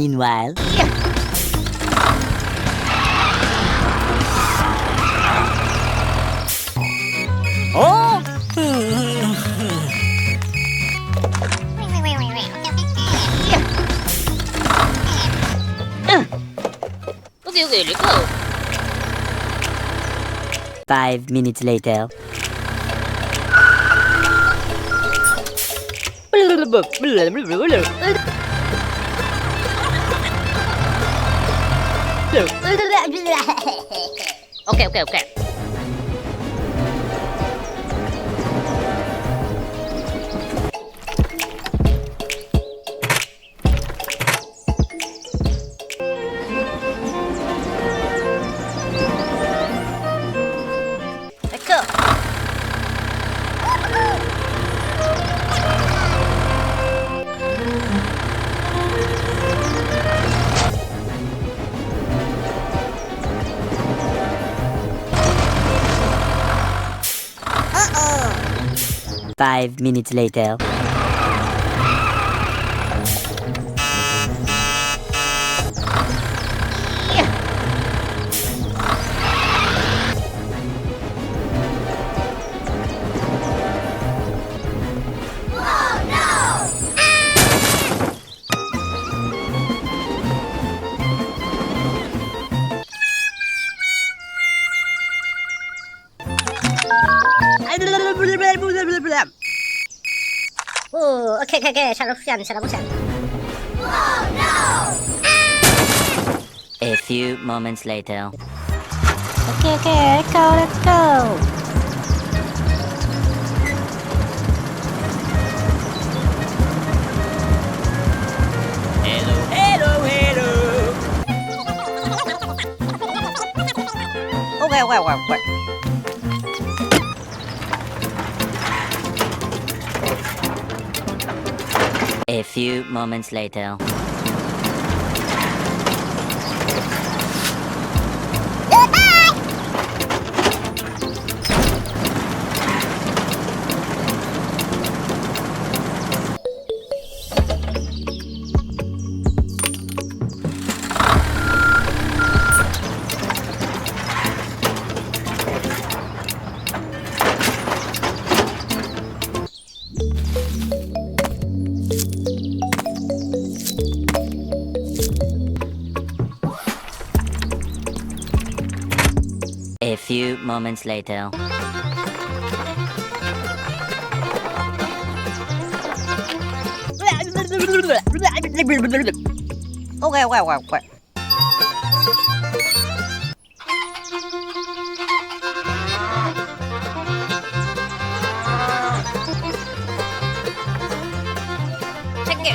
Meanwhile, oh! Okay, let's go. 5 minutes later. Okay. Let's go. Uh-oh. 5 minutes later. Oh, okay. Salah pusing. A few moments later. Okay, let's go. Okay. A few moments later. A few moments later. Okay.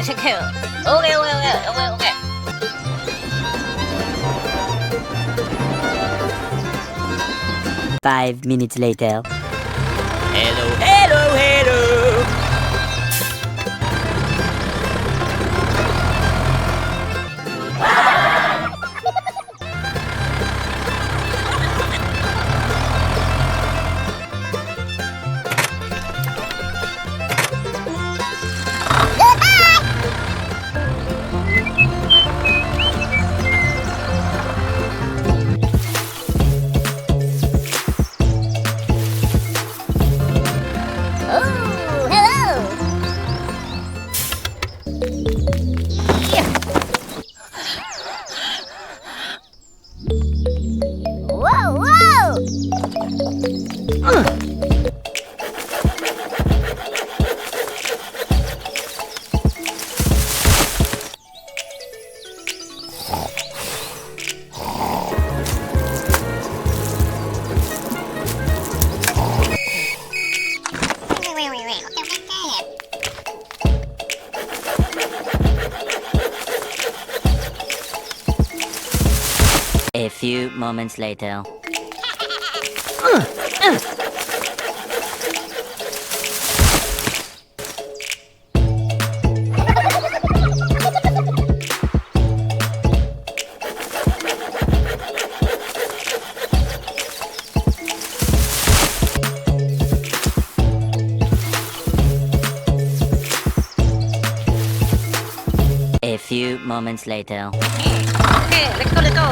Check it. Okay. 5 minutes later. Hello. Oh, hello. Whoa. A few moments later. A few moments later. Okay, let's go, let's go.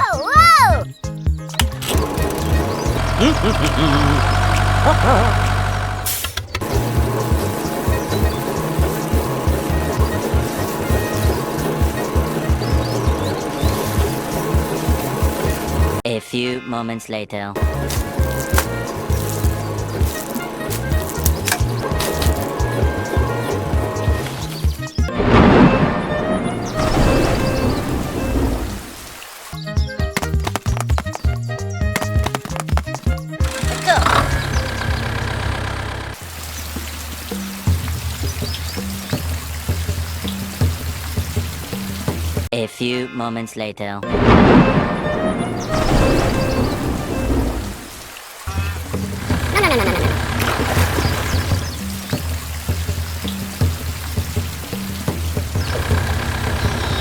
Oh, whoa! A few moments later. Let's go. A few moments later.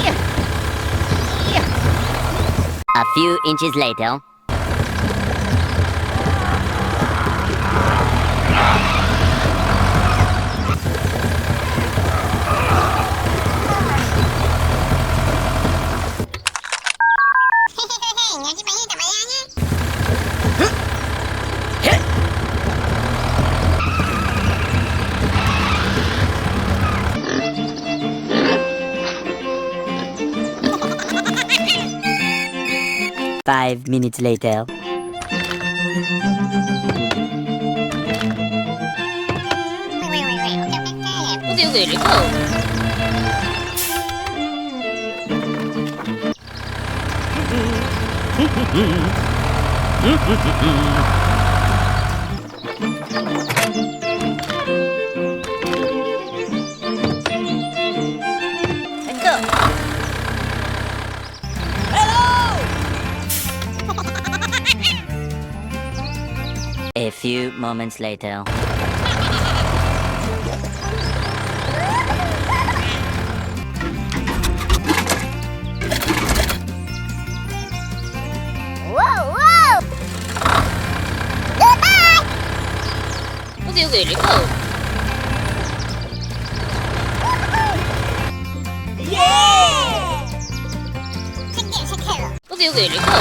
Yeah. Yeah. A few inches later. Five minutes later. Okay, okay, let's go. Let's go. Hello! A few moments later. Whoa, whoa! Goodbye! Okay, okay, let's go. Yeah! Okay, okay, let's go.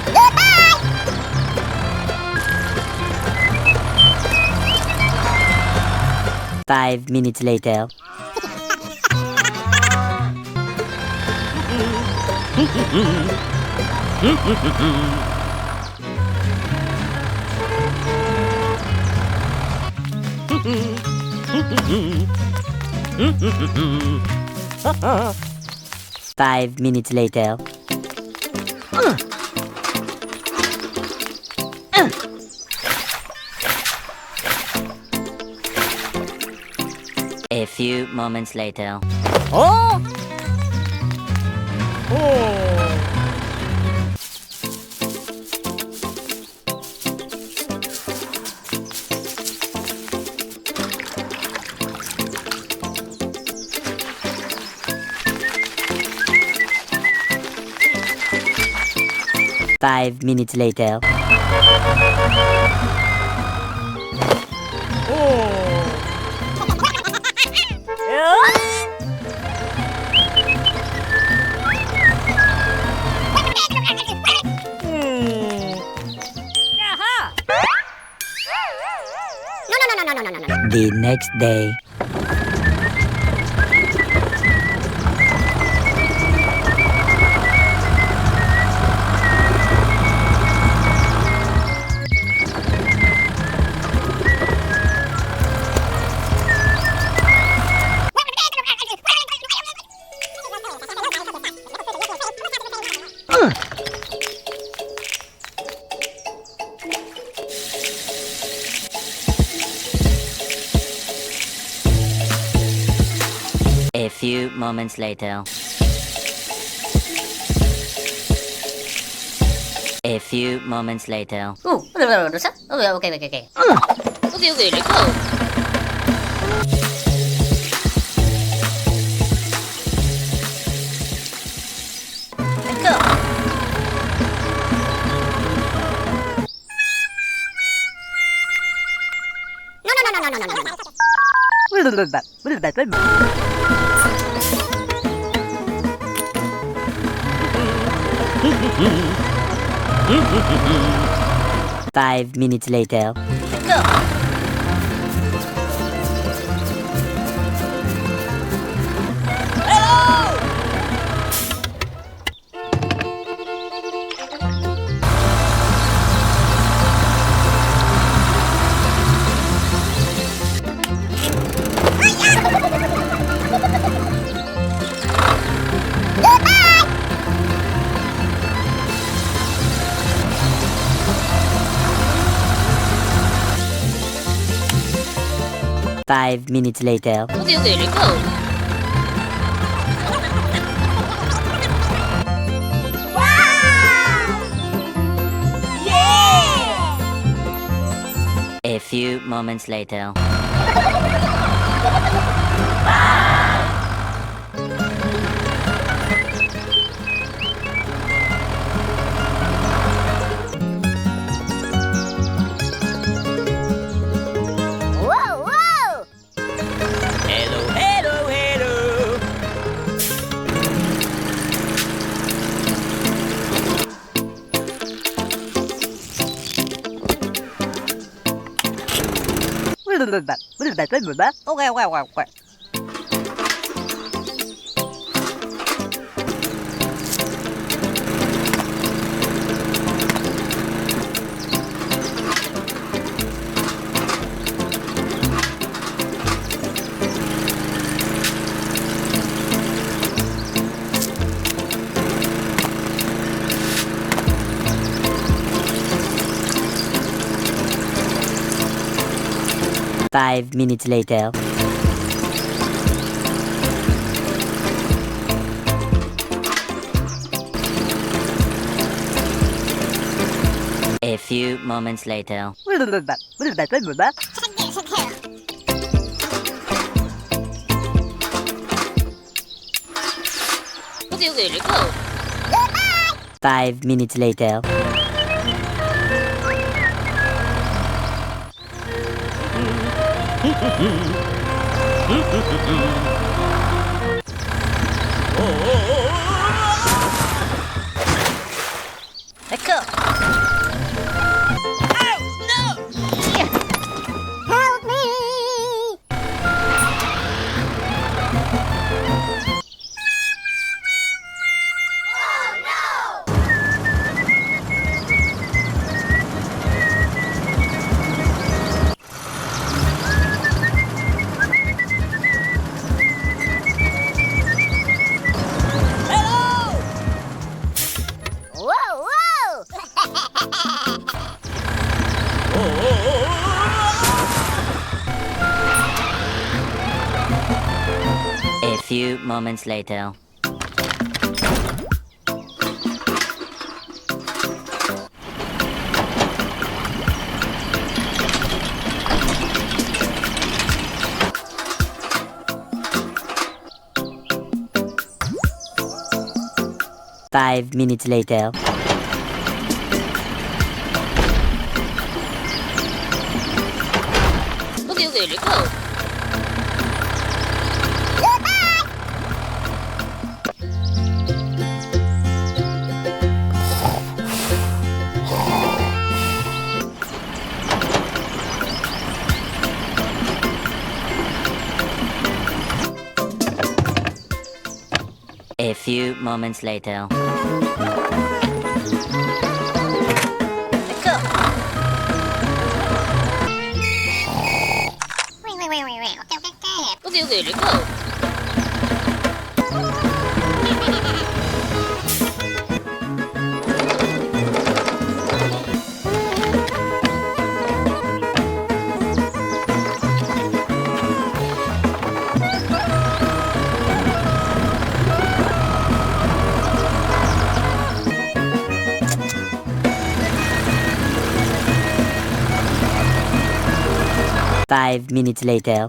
Goodbye! 5 minutes later. Five minutes later. A few moments later. Oh! Oh! 5 minutes later. The next day. A few moments later. A few moments later. Oh, dosa? Okay, okay, okay, okay. Okay, okay, let's go. Let's go. 5 minutes later. Let's go. Hello! 5 minutes later. Okay, okay, let's go. A few moments later. Whoa, whoa! Hello, hello, hello. Okay, okay, okay, okay. Five minutes later. A few moments later. Okay, okay, let's go. 5 minutes later. Let's go. Ow, no! Yeah. Help me! Hello! Whoa, whoa! A few moments later. Five minutes later. Okay, okay, let's go. A few moments later. Let's go. Okay, okay, let's go. Five minutes later.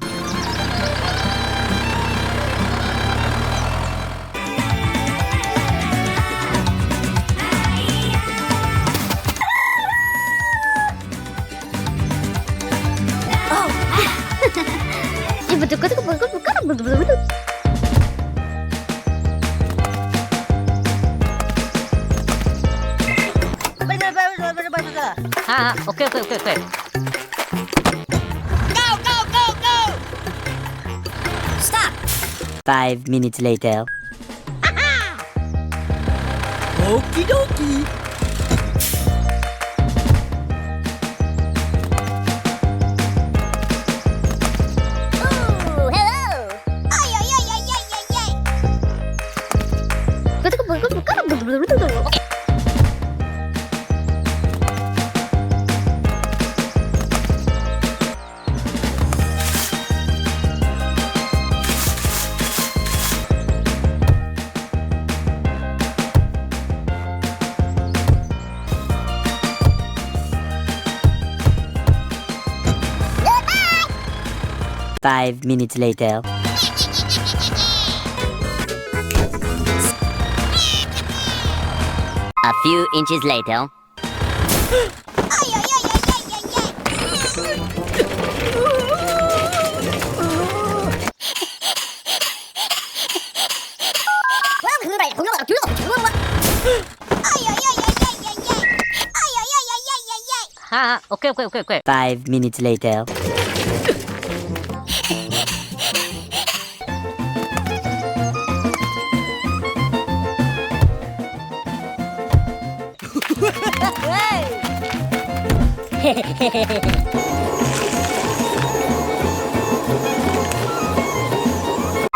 Ibu tuh हाँ, okay okay okay okay. Go go go go. Stop. 5 minutes later. Okie dokie. Ooh, hello. Ay, ay, ay, ay, ay, ay, ay. Okay. 5 minutes later. A few inches later. Ay, ay, ay, ay, ay, ay, ay. Ay, ay, ay, ay, ay, ay, ay. Ay, ay, ay, ay, ay, ay, ay. हाँ, okay okay okay okay. 5 minutes later.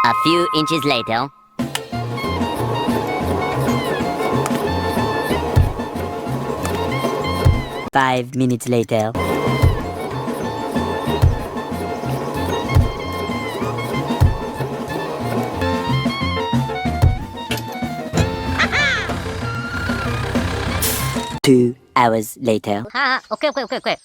A few inches later. Five minutes later. Two hours later. हाँ, okay okay okay okay.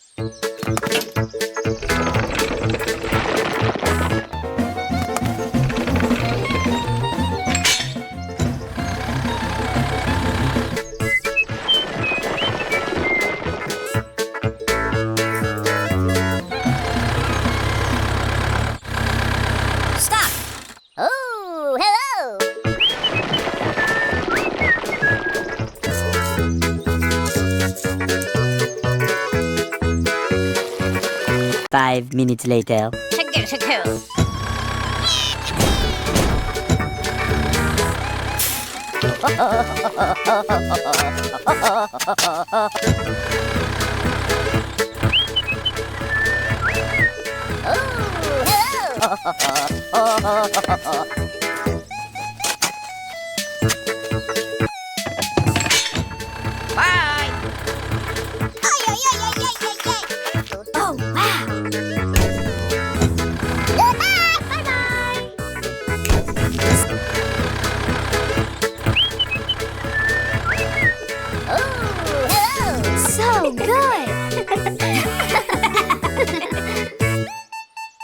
Stop. Oh, hello. 5 minutes later. Thank you, thank you. Oh, hello.